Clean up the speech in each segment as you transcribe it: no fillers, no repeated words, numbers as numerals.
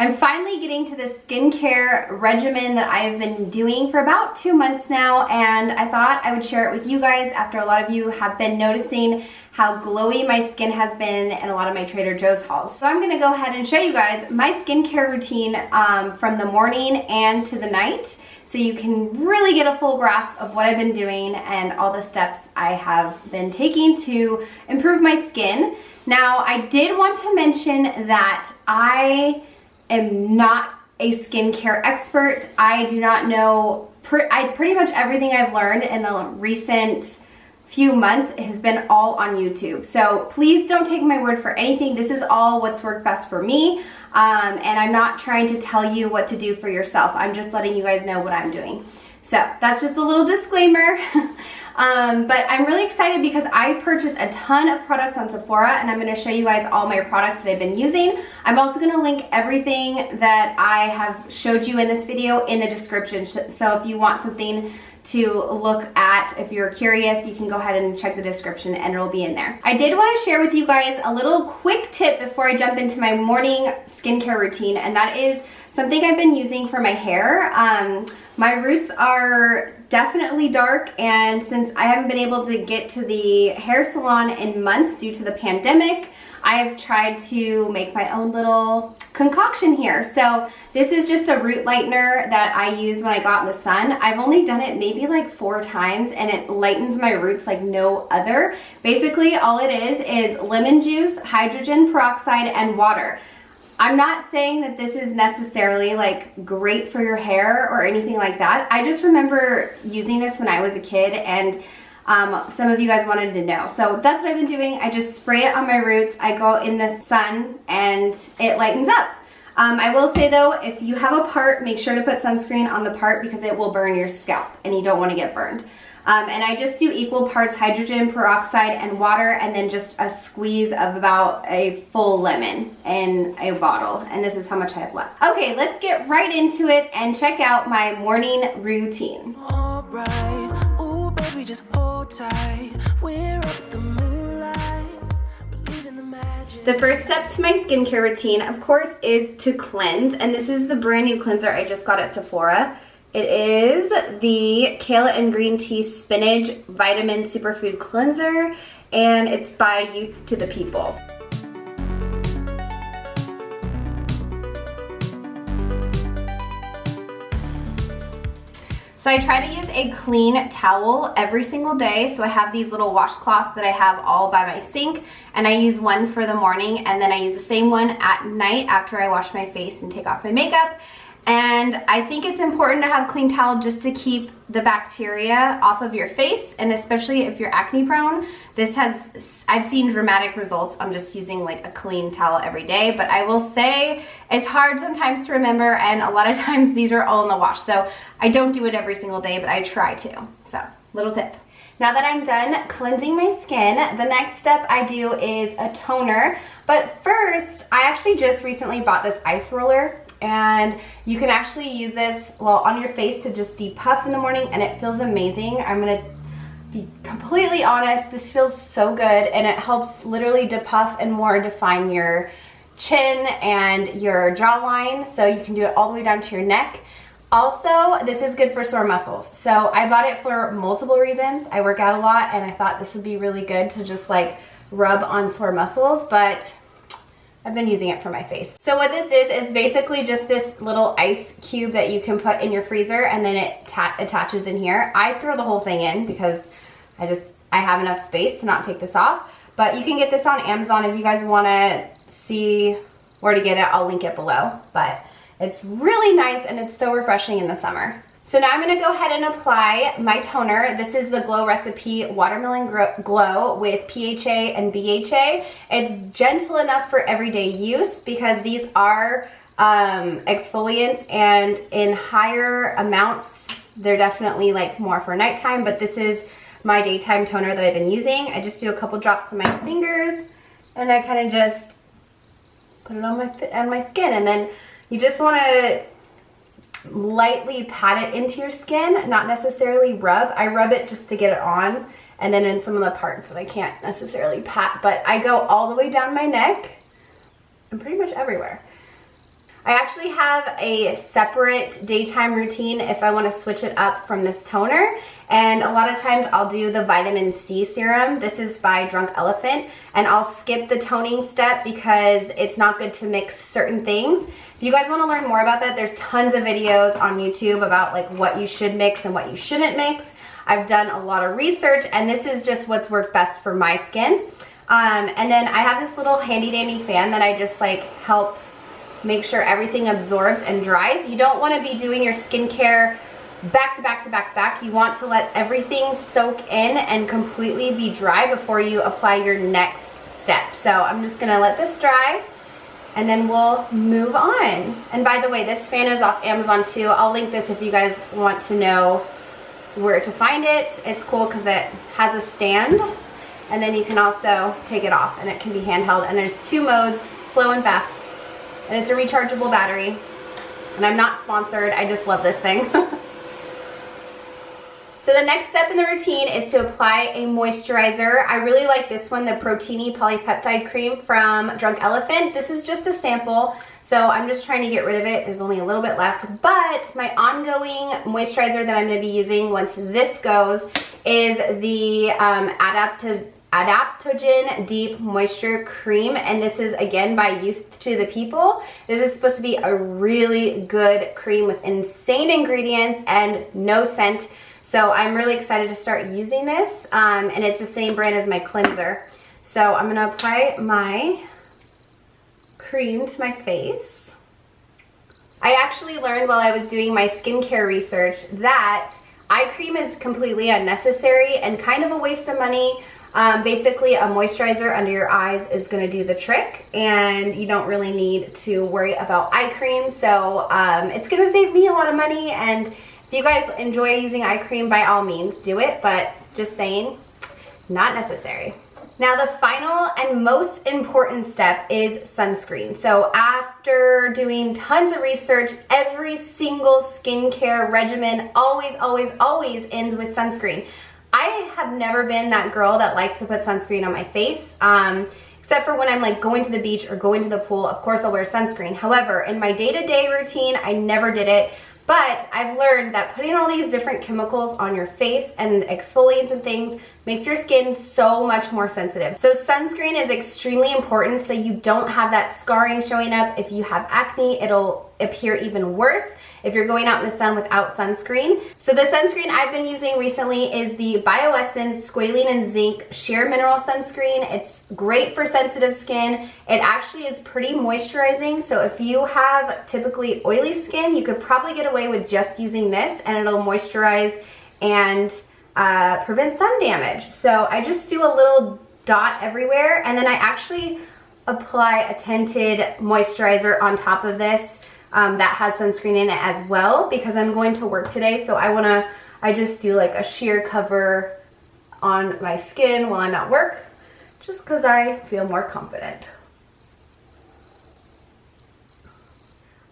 I'm finally getting to the skincare regimen that I've been doing for about 2 months now, and I thought I would share it with you guys after a lot of you have been noticing how glowy my skin has been in a lot of my Trader Joe's hauls. So I'm gonna go ahead and show you guys my skincare routine from the morning and to the night, so you can really get a full grasp of what I've been doing and all the steps I have been taking to improve my skin. Now, I did want to mention that I am not a skincare expert. I do not know, pretty much everything I've learned in the recent few months has been all on YouTube. So please don't take my word for anything. This is all what's worked best for me. And I'm not trying to tell you what to do for yourself. I'm just letting you guys know what I'm doing. So that's just a little disclaimer. But I'm really excited because I purchased a ton of products on Sephora, and I'm going to show you guys all my products that I've been using. I'm also going to link everything that I have showed you in this video in the description. So if you want something to look at, if you're curious, you can go ahead and check the description and it'll be in there. I did want to share with you guys a little quick tip before I jump into my morning skincare routine, and that is something I've been using for my hair. My roots are definitely dark, and since I haven't been able to get to the hair salon in months due to the pandemic, I have tried to make my own little concoction here. So this is just a root lightener that I use when I go out in the sun. I've only done it maybe like 4 times, and it lightens my roots like no other. Basically, all it is lemon juice, hydrogen peroxide, and water. I'm not saying that this is necessarily like great for your hair or anything like that. I just remember using this when I was a kid, and some of you guys wanted to know. So that's what I've been doing. I just spray it on my roots. I go in the sun and it lightens up. I will say though, if you have a part, make sure to put sunscreen on the part because it will burn your scalp and you don't want to get burned. And I just do equal parts hydrogen peroxide and water, and then just a squeeze of about a full lemon in a bottle. And this is how much I have left. Okay, let's get right into it and check out my morning routine. All right. Ooh, baby, just hold tight. We're up the moonlight. Believe in the magic. The first step to my skincare routine, of course, is to cleanse. And this is the brand new cleanser I just got at Sephora. It is the Kale and Green Tea Spinach Vitamin Superfood Cleanser, and it's by Youth to the People. So I try to use a clean towel every single day. So I have these little washcloths that I have all by my sink, and I use one for the morning, and then I use the same one at night after I wash my face and take off my makeup. And I think it's important to have a clean towel just to keep the bacteria off of your face, and especially if you're acne prone. I've seen dramatic results on just using like a clean towel every day, but I will say it's hard sometimes to remember, and a lot of times these are all in the wash. So I don't do it every single day, but I try to. So, little tip. Now that I'm done cleansing my skin, the next step I do is a toner. But first, I actually just recently bought this ice roller. And you can actually use this, well, on your face to just depuff in the morning, and it feels amazing. I'm gonna be completely honest, this feels so good, and it helps literally depuff and more define your chin and your jawline, so you can do it all the way down to your neck. Also, this is good for sore muscles. So I bought it for multiple reasons. I work out a lot, and I thought this would be really good to just like rub on sore muscles, but I've been using it for my face. So what this is basically just this little ice cube that you can put in your freezer, and then it attaches in here. I throw the whole thing in because I have enough space to not take this off. But you can get this on Amazon if you guys wanna see where to get it. I'll link it below. But it's really nice, and it's so refreshing in the summer. So now I'm gonna go ahead and apply my toner. This is the Glow Recipe Watermelon Glow with PHA and BHA. It's gentle enough for everyday use because these are exfoliants, and in higher amounts, they're definitely like more for nighttime, but this is my daytime toner that I've been using. I just do a couple drops on my fingers, and I kind of just put it on my skin, and then you just wanna lightly pat it into your skin, not necessarily rub. I rub it just to get it on, and then in some of the parts that I can't necessarily pat, but I go all the way down my neck and pretty much everywhere. I actually have a separate daytime routine if I want to switch it up from this toner. And a lot of times I'll do the vitamin C serum. This is by Drunk Elephant. And I'll skip the toning step because it's not good to mix certain things. If you guys want to learn more about that, there's tons of videos on YouTube about like what you should mix and what you shouldn't mix. I've done a lot of research and this is just what's worked best for my skin. And then I have this little handy dandy fan that I just like help make sure everything absorbs and dries. You don't want to be doing your skincare back to back to back to back. You want to let everything soak in and completely be dry before you apply your next step. So I'm just gonna let this dry and then we'll move on. And by the way, this fan is off Amazon too. I'll link this if you guys want to know where to find it. It's cool because it has a stand and then you can also take it off and it can be handheld. And there's 2 modes, slow and fast. And it's a rechargeable battery. And I'm not sponsored, I just love this thing. So the next step in the routine is to apply a moisturizer. I really like this one, the Protini Polypeptide Cream from Drunk Elephant. This is just a sample, so I'm just trying to get rid of it. There's only a little bit left, but my ongoing moisturizer that I'm gonna be using once this goes is the Adaptogen Deep Moisture Cream, and this is again by Youth to the People. This is supposed to be a really good cream with insane ingredients and no scent. So I'm really excited to start using this, and it's the same brand as my cleanser. So I'm gonna apply my cream to my face. I actually learned while I was doing my skincare research that eye cream is completely unnecessary and kind of a waste of money. Basically, a moisturizer under your eyes is gonna do the trick, and you don't really need to worry about eye cream. So it's gonna save me a lot of money, and if you guys enjoy using eye cream, by all means, do it, but just saying, not necessary. Now the final and most important step is sunscreen. So after doing tons of research, every single skincare regimen always ends with sunscreen. I have never been that girl that likes to put sunscreen on my face, except for when I'm like going to the beach or going to the pool. Of course I'll wear sunscreen. However, in my day-to-day routine, I never did it. But I've learned that putting all these different chemicals on your face and exfoliants and things makes your skin so much more sensitive. So sunscreen is extremely important so you don't have that scarring showing up. If you have acne, it'll appear even worse if you're going out in the sun without sunscreen. So the sunscreen I've been using recently is the Bioessence Squalene and Zinc Sheer Mineral Sunscreen. It's great for sensitive skin. It actually is pretty moisturizing. So if you have typically oily skin, you could probably get away with just using this and it'll moisturize and prevent sun damage. So I just do a little dot everywhere and then I actually apply a tinted moisturizer on top of this that has sunscreen in it as well because I'm going to work today. So I just do like a sheer cover on my skin while I'm at work just because I feel more confident.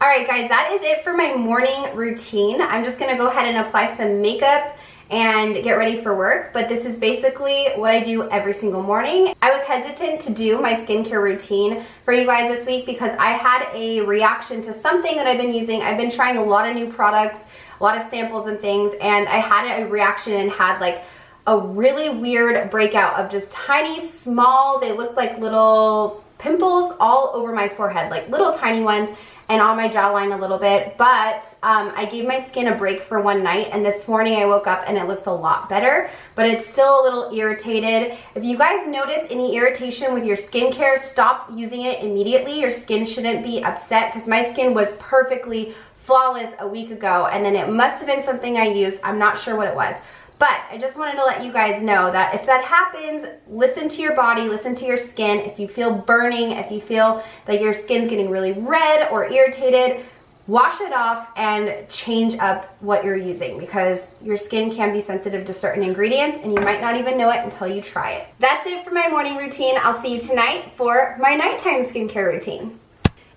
All right guys, that is it for my morning routine. I'm just gonna go ahead and apply some makeup and get ready for work, but this is basically what I do every single morning. I was hesitant to do my skincare routine for you guys this week because I had a reaction to something that I've been using. I've been trying a lot of new products, a lot of samples and things, and I had a reaction and had like a really weird breakout of just tiny, small, they looked like little pimples all over my forehead, like little tiny ones, and on my jawline a little bit, but I gave my skin a break for one night, and this morning I woke up and it looks a lot better, but it's still a little irritated. If you guys notice any irritation with your skincare, stop using it immediately. Your skin shouldn't be upset because my skin was perfectly flawless a week ago, and then it must have been something I used. I'm not sure what it was. But I just wanted to let you guys know that if that happens, listen to your body, listen to your skin. If you feel burning, if you feel that your skin's getting really red or irritated, wash it off and change up what you're using because your skin can be sensitive to certain ingredients and you might not even know it until you try it. That's it for my morning routine. I'll see you tonight for my nighttime skincare routine.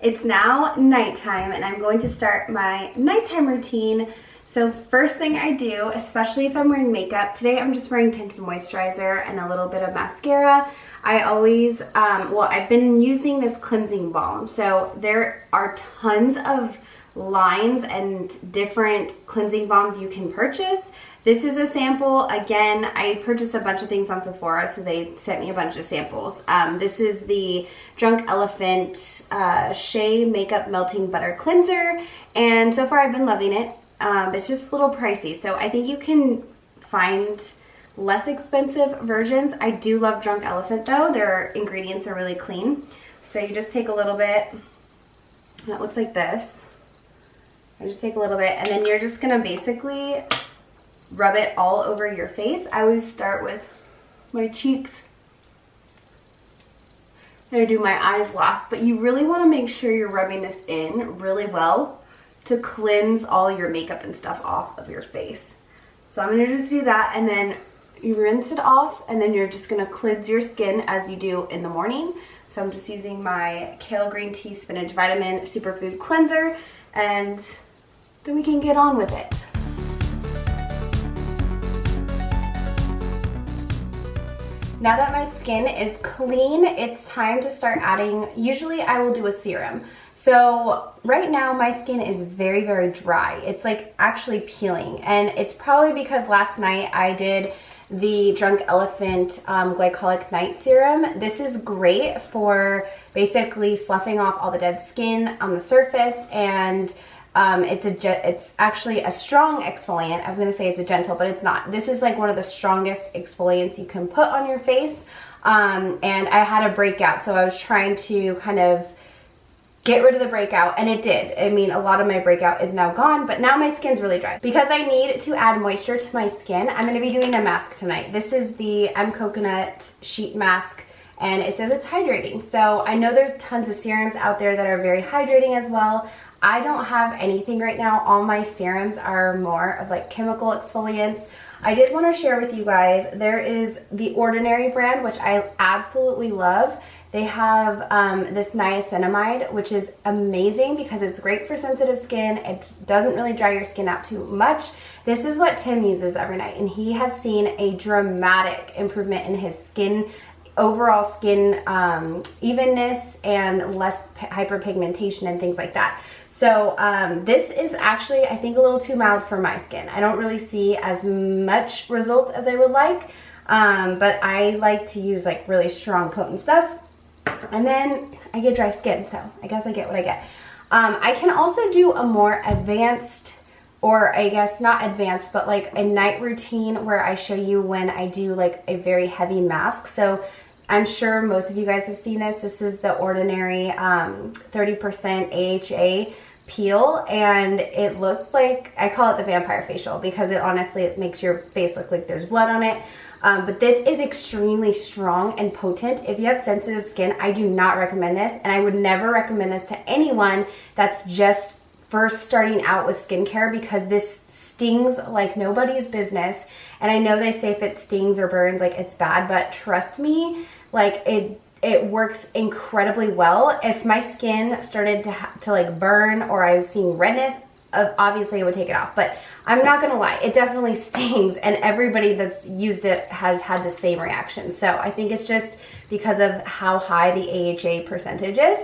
It's now nighttime and I'm going to start my nighttime routine. So first thing I do, especially if I'm wearing makeup, today I'm just wearing tinted moisturizer and a little bit of mascara. I always, well, I've been using this cleansing balm. So there are tons of lines and different cleansing balms you can purchase. This is a sample. Again, I purchased a bunch of things on Sephora, so they sent me a bunch of samples. This is the Drunk Elephant Shea Makeup Melting Butter Cleanser, and so far I've been loving it. It's just a little pricey, so I think you can find less expensive versions. I do love Drunk Elephant though. Their ingredients are really clean. So you just take a little bit, and it looks like this. I just take a little bit, and then you're just gonna basically rub it all over your face. I always start with my cheeks and I do my eyes last, but you really want to make sure you're rubbing this in really well to cleanse all your makeup and stuff off of your face. So I'm going to just do that, and then you rinse it off, and then you're just going to cleanse your skin as you do in the morning. So I'm just using my Kale Green Tea Spinach Vitamin Superfood Cleanser, and then we can get on with it. Now that my skin is clean, it's time to start adding, usually I will do a serum. So right now my skin is very, very dry. It's like actually peeling, and it's probably because last night I did the Drunk Elephant Glycolic Night Serum. This is great for basically sloughing off all the dead skin on the surface, and it's actually a strong exfoliant. I was going to say it's a gentle, but it's not. This is like one of the strongest exfoliants you can put on your face. And I had a breakout, so I was trying to kind of get rid of the breakout, and it did. I mean, a lot of my breakout is now gone, but now my skin's really dry. Because I need to add moisture to my skin, I'm going to be doing a mask tonight. This is the M Coconut Sheet Mask, and it says it's hydrating. So I know there's tons of serums out there that are very hydrating as well. I don't have anything right now. All my serums are more of like chemical exfoliants. I did want to share with you guys, there is the Ordinary brand, which I absolutely love. They have this niacinamide, which is amazing because it's great for sensitive skin. It doesn't really dry your skin out too much. This is what Tim uses every night, and he has seen a dramatic improvement in his skin, overall skin evenness, and less hyperpigmentation and things like that. So this is actually, I think, a little too mild for my skin. I don't really see as much results as I would like, but I like to use like really strong, potent stuff. And then I get dry skin, so I guess I get what I get. I can also do a more advanced, or I guess not advanced, but like a night routine where I show you when I do like a very heavy mask. So I'm sure most of you guys have seen this. This is the Ordinary 30% AHA peel, and it looks like, I call it the vampire facial because it honestly, it makes your face look like there's blood on it. But this is extremely strong and potent. If you have sensitive skin, I do not recommend this, and I would never recommend this to anyone that's just first starting out with skincare, because this stings like nobody's business. And I know they say if it stings or burns, like it's bad, but trust me, like it works incredibly well. If my skin started to like burn, or I was seeing redness, obviously I would take it off, but I'm not gonna lie, it definitely stings, and everybody that's used it has had the same reaction. So I think it's just because of how high the AHA percentage is.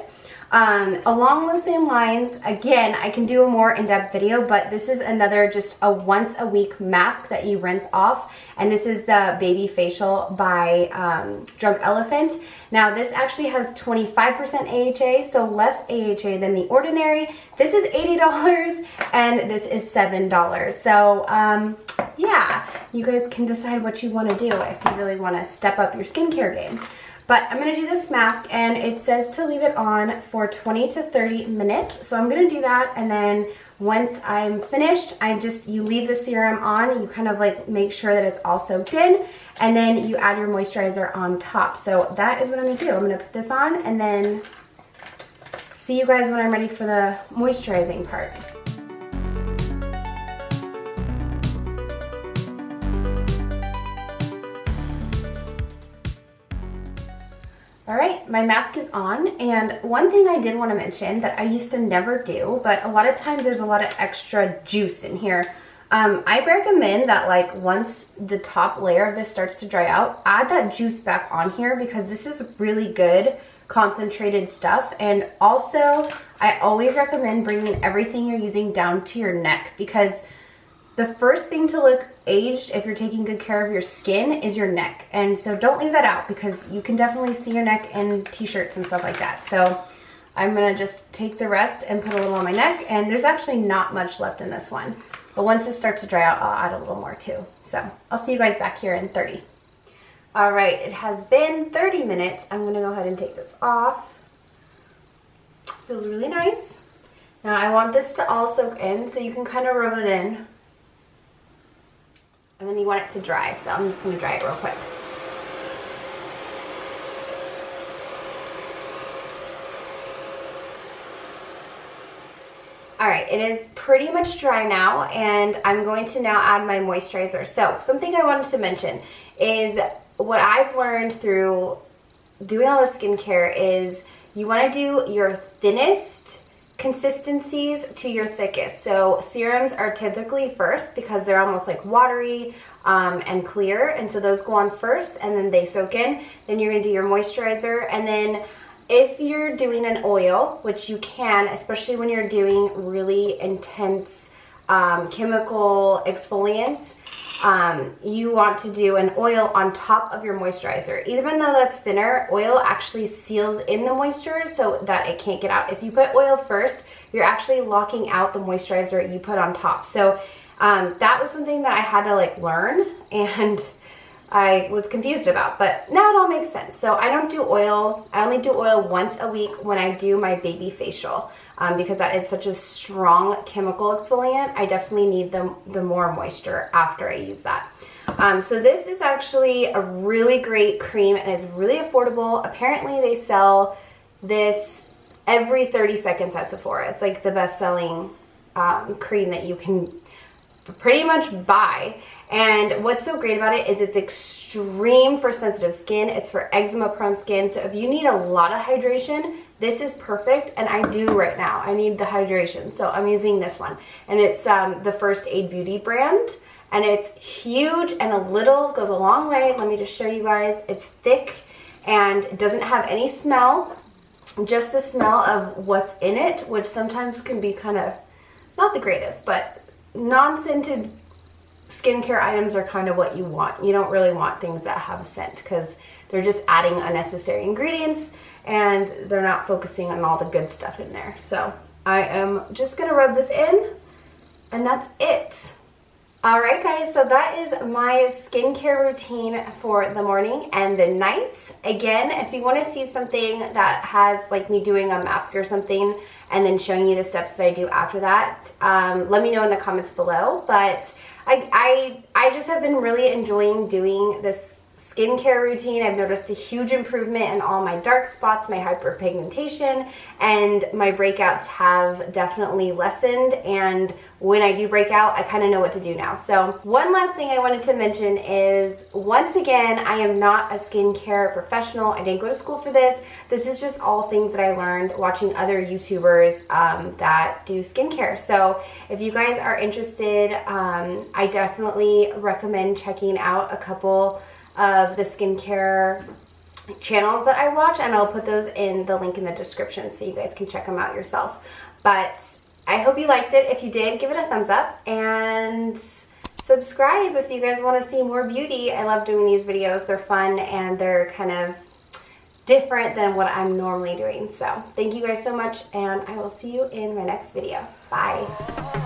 Along those same lines, again, I can do a more in-depth video, but this is another just a once a week mask that you rinse off, and this is the Baby Facial by Drunk Elephant. Now this actually has 25% AHA, so less AHA than the Ordinary. This is $80 and this is $7. So yeah, you guys can decide what you want to do if you really want to step up your skincare game. But I'm going to do this mask, and it says to leave it on for 20 to 30 minutes. So I'm going to do that, and then once I'm finished, you leave the serum on. You kind of like make sure that it's all soaked in, and then you add your moisturizer on top. So that is what I'm going to do. I'm going to put this on and then see you guys when I'm ready for the moisturizing part. All right, my mask is on, and one thing I did want to mention that I used to never do, but a lot of times there's a lot of extra juice in here. I recommend that like once the top layer of this starts to dry out, add that juice back on here because this is really good concentrated stuff. And also I always recommend bringing everything you're using down to your neck because the first thing to look aged if you're taking good care of your skin is your neck. And so don't leave that out because you can definitely see your neck in t-shirts and stuff like that. So I'm gonna just take the rest and put a little on my neck, and there's actually not much left in this one. But once it starts to dry out, I'll add a little more too. So I'll see you guys back here in 30. All right, it has been 30 minutes. I'm gonna go ahead and take this off. Feels really nice. Now I want this to all soak in, so you can kind of rub it in. And then you want it to dry, so I'm just gonna dry it real quick. All right, it is pretty much dry now, and I'm going to now add my moisturizer. So something I wanted to mention is what I've learned through doing all the skincare is you want to do your thinnest consistencies to your thickest. So serums are typically first because they're almost like watery and clear, and so those go on first and then they soak in. Then you're going to do your moisturizer, and then if you're doing an oil, which you can, especially when you're doing really intense chemical exfoliants, you want to do an oil on top of your moisturizer. Even though that's thinner, oil actually seals in the moisture so that it can't get out. If you put oil first, you're actually locking out the moisturizer you put on top. So that was something that I had to like learn, and I was confused about, but now it all makes sense. So I don't do oil. I only do oil once a week when I do my baby facial because that is such a strong chemical exfoliant. I definitely need the more moisture after I use that. So this is actually a really great cream, and it's really affordable. Apparently they sell this every 30 seconds at Sephora. It's like the best-selling cream that you can pretty much buy. And what's so great about it is it's extreme for sensitive skin. It's for eczema prone skin. So if you need a lot of hydration, this is perfect. And I do right now. I need the hydration. So I'm using this one. And it's the First Aid Beauty brand. And it's huge and a little goes a long way. Let me just show you guys. It's thick and it doesn't have any smell. Just the smell of what's in it, which sometimes can be kind of not the greatest, but non-scented skincare items are kind of what you want. You don't really want things that have scent because they're just adding unnecessary ingredients and they're not focusing on all the good stuff in there. So I am just gonna rub this in, and that's it. All right guys, so that is my skincare routine for the morning and the night. Again, if you want to see something that has like me doing a mask or something and then showing you the steps that I do after that, let me know in the comments below. But I just have been really enjoying doing this skincare routine. I've noticed a huge improvement in all my dark spots, my hyperpigmentation, and my breakouts have definitely lessened. And when I do break out, I kind of know what to do now. So one last thing I wanted to mention is, once again, I am not a skincare professional. I didn't go to school for this. This is just all things that I learned watching other YouTubers that do skincare. So if you guys are interested, I definitely recommend checking out a couple of the skincare channels that I watch, and I'll put those in the link in the description so you guys can check them out yourself. But I hope you liked it. If you did, give it a thumbs up and subscribe if you guys want to see more beauty. I love doing these videos. They're fun and they're kind of different than what I'm normally doing. So thank you guys so much, and I will see you in my next video. Bye.